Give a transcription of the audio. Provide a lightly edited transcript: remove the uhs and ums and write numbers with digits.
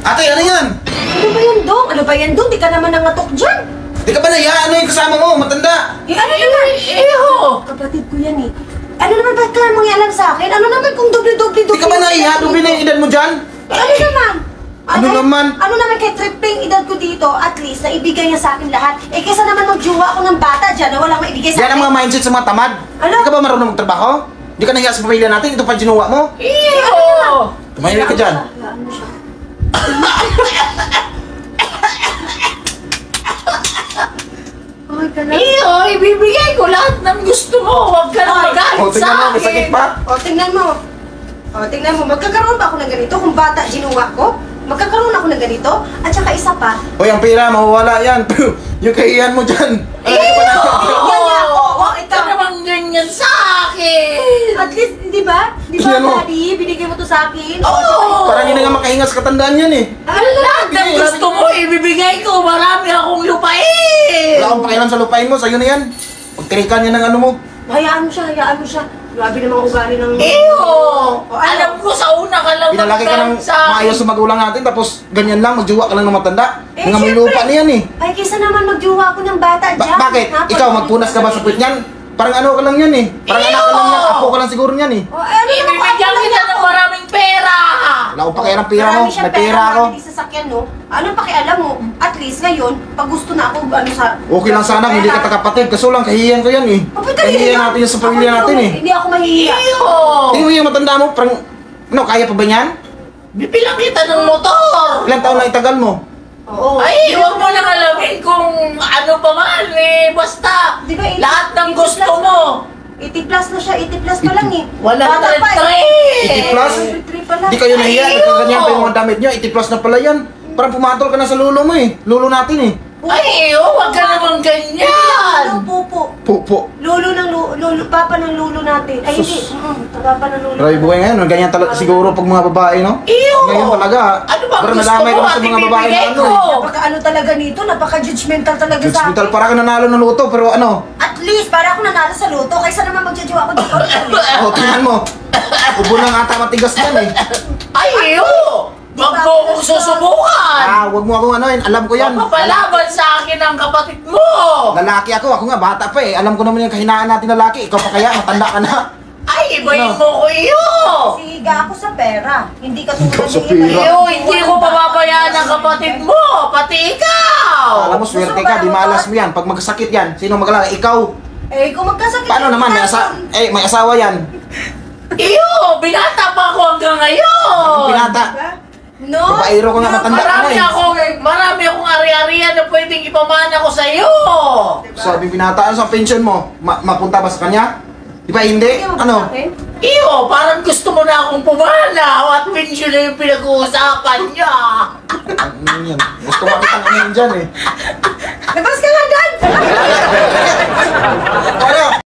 Ate, ano yan? Ano ba yan, Dong? Ano ba yan, Dong? Di ka naman nangatok dyan. Di ka ba naya? Ano yung kasama mo? Matanda. Ano naman? Kapatid ko yan eh. Ano naman ba ka mangialam sa akin? Ano naman kung doble-doble? Di ka ba naya? Doble na yung edad mo dyan? Ano naman? Ano naman? Ano naman kay tripping edad ko dito, at least, na ibigay niya sa akin lahat. Eh, kaysa naman magjuwa ako ng bata dyan na walang maibigay sa akin. Yan ang mga mindset sa mga tamad. Ano? Di ka ba marunong magtrabaho? Di ka nahiya sa pamilya natin? Ito pa ginuwa mo? Tumahimik ka dyan. Ano siya? Okay ka na? Ibibigay ko lahat ng gusto mo. Huwag ka na magalit Tingnan mo, sa may sakit akin. pa. Tingnan mo. Tingnan mo. Magkakaroon ba ako ng ganito kung bata ginuwa ko? Magkakaroon ako ng ganito? At saka isa pa. Hoy, ang pera, mawawala yan. Yung kahiyan mo dyan. Yan nga ako. Ikaw naman ganyan sa akin. At least, di ba? Di ba, Yan mo. Daddy? Binigay mo to sa akin? Parang hindi na nga makahinga sa katandaan yan eh. Lahat ng gusto mo, ibibigay ko. Marami akong lupain. Wala akong pakialam sa lupain mo, sa'yo na yan. Pagtirikan yan ng ano mo. Hayaan mo siya, hayaan mo siya. Grabe namang ugali ng... Alam ko sa una ka lang Pinalaki ka ng maayos sa magulang natin, tapos ganyan lang, magjuwa ka lang ng matanda. Mga may lupa na yan eh. Ay, kaysa naman magjuwa ako ng bata dyan. Bakit? Ikaw, magpunas ka ba sa puwit niyan? Parang ano ka lang yan eh. Parang anak ka lang yan, apo ka lang siguro niyan eh. Ano naman Ibibigyan kita ng maraming pera. Wala akong pakialam pera mo, Marami siyang may pera ako. marami sasakyan, no? Anong pakialam mo? At least ngayon, pag gusto na ako, ano sa... Okay lang sana kung hindi ka kapatid, kaso lang kahihiyan ko yan eh. Kahihiyan natin yan sa pamilya natin eh. Hindi ako mahihiya. Tingnan mo yung matanda mo, parang, ano, kaya pa ba niyan? Bibilang kita ng motor. Ilang taon na itagal mo? Oo. Ay, huwag mo nang alamin kung ano pa man eh. Basta, Di ba, lahat ng 80 gusto plus mo. 80 plus na siya, 80 plus pa lang eh. 103. Plus? 103 pa lang. Di kayo nahiya, Ay, ganyan pa oo. yung mga damit nyo, 80 plus na pala yan. Parang pumatol ka na sa lulo mo eh. Lulo natin eh. Ay, huwag ka naman ganyan. Pupo. Pupo. Lolo ng lolo, papa ng lolo natin. Ay, hindi. Papa ng lolo. Grabe buhay ngayon, ganyan talaga siguro pag mga babae, no? Iyo! Ngayon talaga. Ano bang parang gusto nadamay mo ka na at sa mga babae na ibibigay ano ko? eh. Napaka-ano talaga nito, napaka-judgmental talaga sa Hospital, akin. para ka nanalo ng luto, pero ano? At least, para ako nanalo sa luto, kaysa naman magjajawa ako dito. Tingnan mo. Ubo lang ata matigas yan eh. Ay, iyo! Wag mo kong susubukan. Wag mo akong ano yun, alam ko yan. Mapapalaban sa akin ang kapatid mo. Lalaki ako nga bata pa eh. Alam ko naman yung kahinaan natin lalaki. Ikaw pa kaya, matanda ka na. Ay, ibahin mo ko iyo. Siga ako sa pera. Hindi ka tulad Ikaw sa ng pera. iba. Iyo, hindi ko pababayaan ang kapatid mo. Pati ikaw. Alam mo, swerte ka, di malas mo yan. Pag magkasakit yan, sino mag-alala? Ikaw. Eh, kung magkasakit... Paano naman? May asawa yan. Iyo, binata pa ako hanggang ngayon. Pinata. No? Babaero ko nga, matanda ka na eh. Marami akong ari-arian na pwedeng ipamana ko sa iyo. Sabi pinata, ano sa pension mo? Mapunta ba sa kanya? Di ba hindi? Ano? Iyo, parang gusto mo na akong pumana at pension na yung pinag-uusapan niya. Ano yan? Gusto makita ano yun dyan eh. Labas